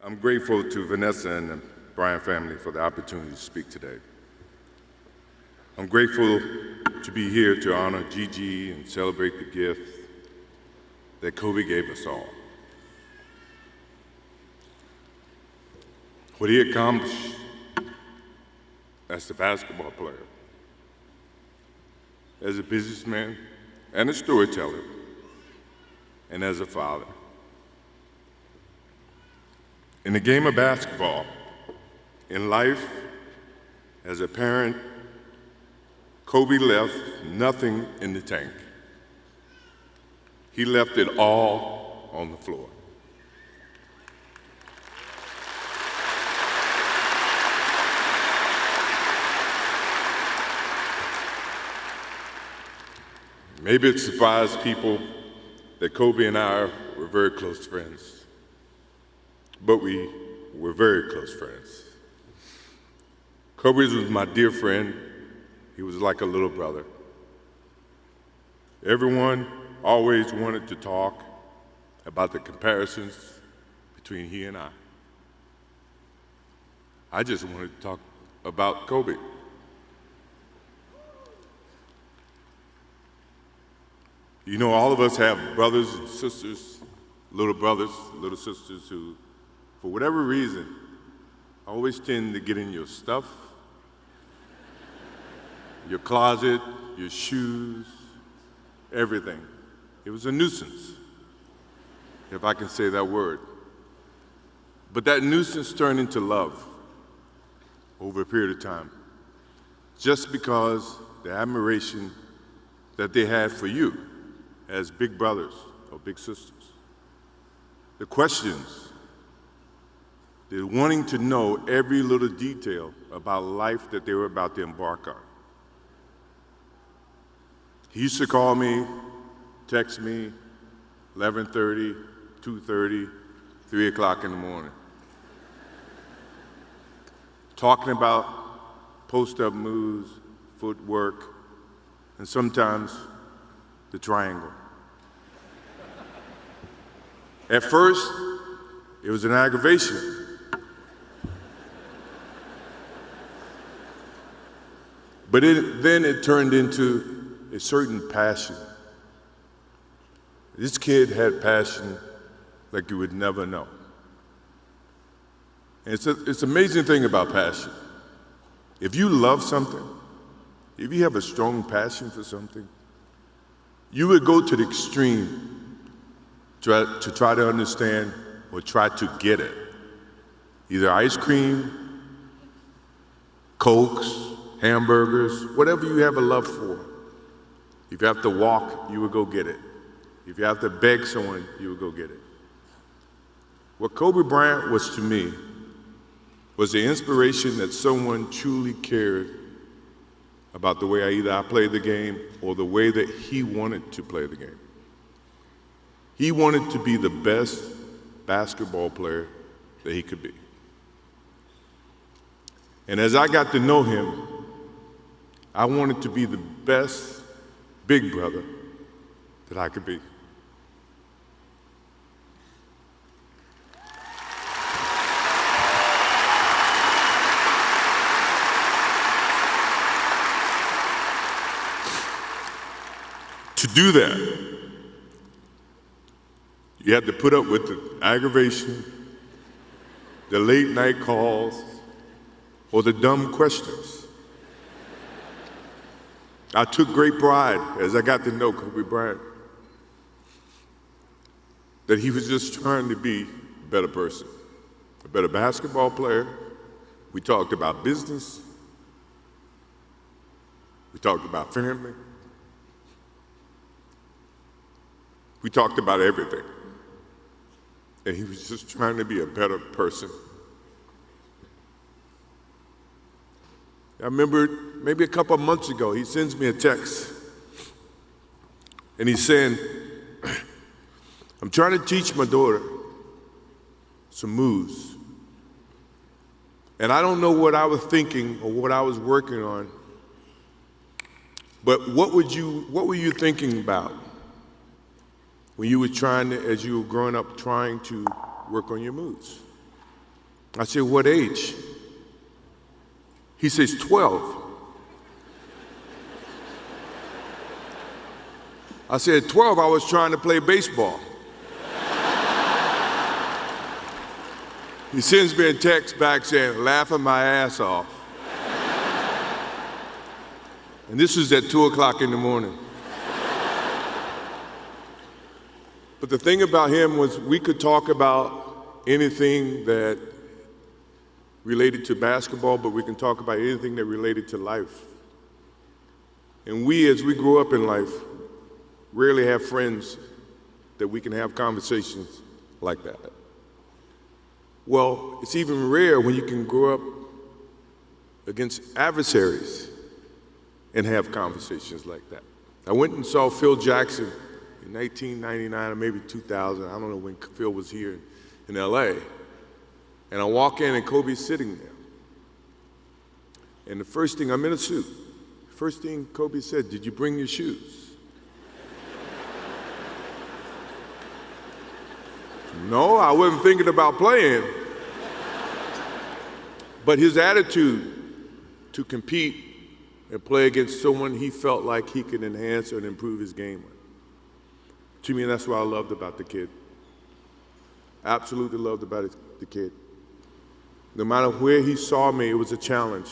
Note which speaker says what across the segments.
Speaker 1: I'm grateful to Vanessa and the Bryant family for the opportunity to speak today. I'm grateful to be here to honor Gigi and celebrate the gift that Kobe gave us all. What he accomplished as a basketball player, as a businessman and a storyteller, and as a father. In the game of basketball, in life, as a parent, Kobe left nothing in the tank. He left it all on the floor. Maybe it surprised people that Kobe and I were very close friends, but we were very close friends. Kobe was my dear friend. He was like a little brother. Everyone always wanted to talk about the comparisons between he and I. I just wanted to talk about Kobe. You know, all of us have brothers and sisters, little brothers, little sisters who, for whatever reason, always tend to get in your stuff, your closet, your shoes, everything. It was a nuisance, if I can say that word. But that nuisance turned into love over a period of time, just because the admiration that they had for you as big brothers or big sisters. The questions, the wanting to know every little detail about life that they were about to embark on. He used to call me, text me, 11:30, 2:30, 3 o'clock in the morning, talking about post-up moves, footwork, and sometimes the triangle. At first, it was an aggravation. But then it turned into a certain passion. This kid had passion like you would never know. And it's an amazing thing about passion. If you love something, if you have a strong passion for something, you would go to the extreme to try to understand or try to get it. Either ice cream, Cokes, hamburgers, whatever you have a love for. If you have to walk, you would go get it. If you have to beg someone, you would go get it. What Kobe Bryant was to me was the inspiration that someone truly cared about the way I played the game or the way that he wanted to play the game. He wanted to be the best basketball player that he could be. And as I got to know him, I wanted to be the best big brother that I could be. To do that, you had to put up with the aggravation, the late night calls, or the dumb questions. I took great pride as I got to know Kobe Bryant that he was just trying to be a better person, a better basketball player. We talked about business. We talked about family. We talked about everything. And he was just trying to be a better person. I remember maybe a couple of months ago, he sends me a text. And he's saying, I'm trying to teach my daughter some moves. And I don't know what I was thinking or what I was working on, but what were you thinking about when you were as you were growing up, trying to work on your moves? I said, what age? He says, 12. I said, 12, I was trying to play baseball. He sends me a text back saying, laughing my ass off. And this was at 2 o'clock in the morning. But the thing about him was we could talk about anything that related to basketball, but we can talk about anything that related to life. And we, as we grow up in life, rarely have friends that we can have conversations like that. Well, it's even rare when you can grow up against adversaries and have conversations like that. I went and saw Phil Jackson in 1999 or maybe 2000. I don't know when Phil was here in LA. And I walk in and Kobe's sitting there. And the first thing, I'm in a suit. First thing Kobe said, did you bring your shoes? No, I wasn't thinking about playing. But his attitude to compete and play against someone he felt like he could enhance and improve his game with. To me, that's what I loved about the kid. Absolutely loved about the kid. No matter where he saw me, it was a challenge.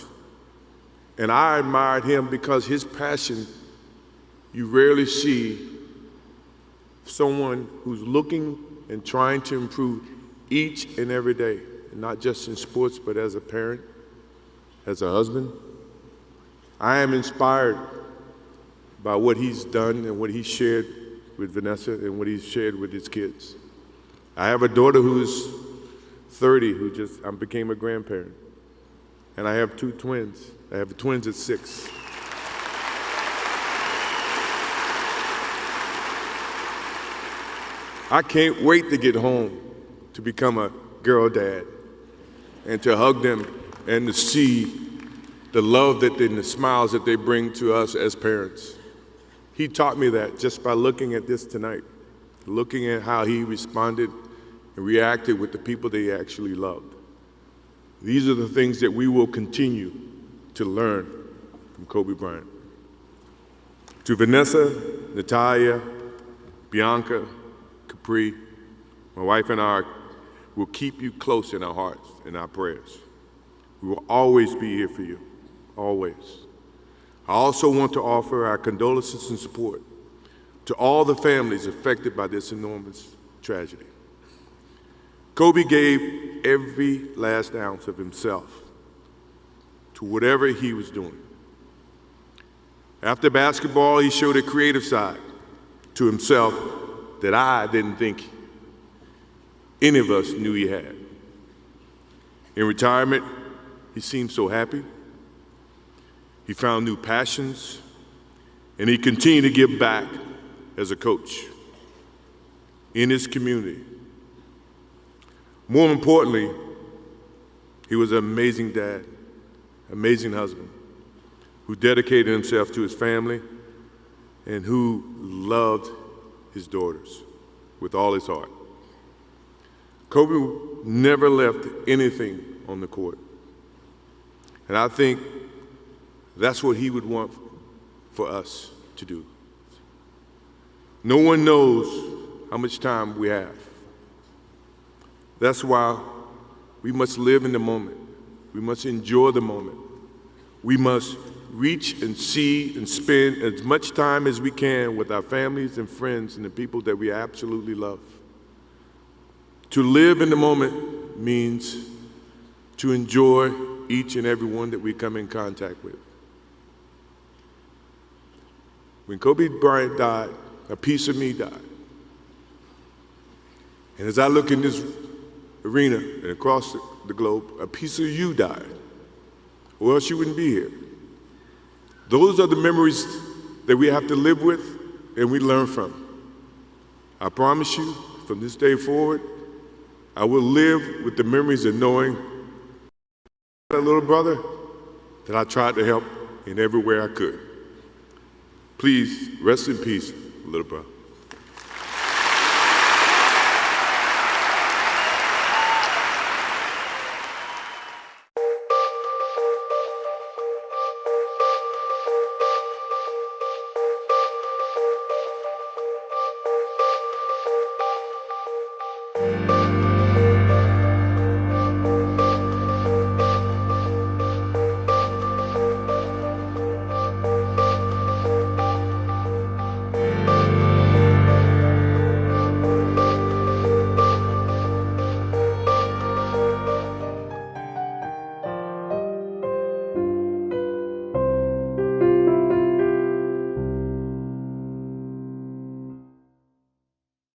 Speaker 1: And I admired him because his passion, you rarely see someone who's looking and trying to improve each and every day, not just in sports, but as a parent, as a husband. I am inspired by what he's done and what he shared with Vanessa and what he's shared with his kids. I have a daughter who's 30 who just became a grandparent. And I have 2 twins. I have twins at 6. I can't wait to get home to become a girl dad and to hug them and to see the love and the smiles that they bring to us as parents. He taught me that just by looking at this tonight, looking at how he responded and reacted with the people that he actually loved. These are the things that we will continue to learn from Kobe Bryant. To Vanessa, Natalia, Bianca, Capri, my wife and I will keep you close in our hearts and our prayers. We will always be here for you, always. I also want to offer our condolences and support to all the families affected by this enormous tragedy. Kobe gave every last ounce of himself to whatever he was doing. After basketball, he showed a creative side to himself that I didn't think any of us knew he had. In retirement, he seemed so happy. He found new passions, and he continued to give back as a coach in his community. More importantly, he was an amazing dad, amazing husband, who dedicated himself to his family and who loved his daughters with all his heart. Kobe never left anything on the court. And I think that's what he would want for us to do. No one knows how much time we have. That's why we must live in the moment. We must enjoy the moment. We must reach and see and spend as much time as we can with our families and friends and the people that we absolutely love. To live in the moment means to enjoy each and every one that we come in contact with. When Kobe Bryant died, a piece of me died. And as I look in this arena and across the globe, a piece of you died, or else you wouldn't be here. Those are the memories that we have to live with and we learn from. I promise you, from this day forward, I will live with the memories of knowing that little brother that I tried to help in every way I could. Please rest in peace, little brother.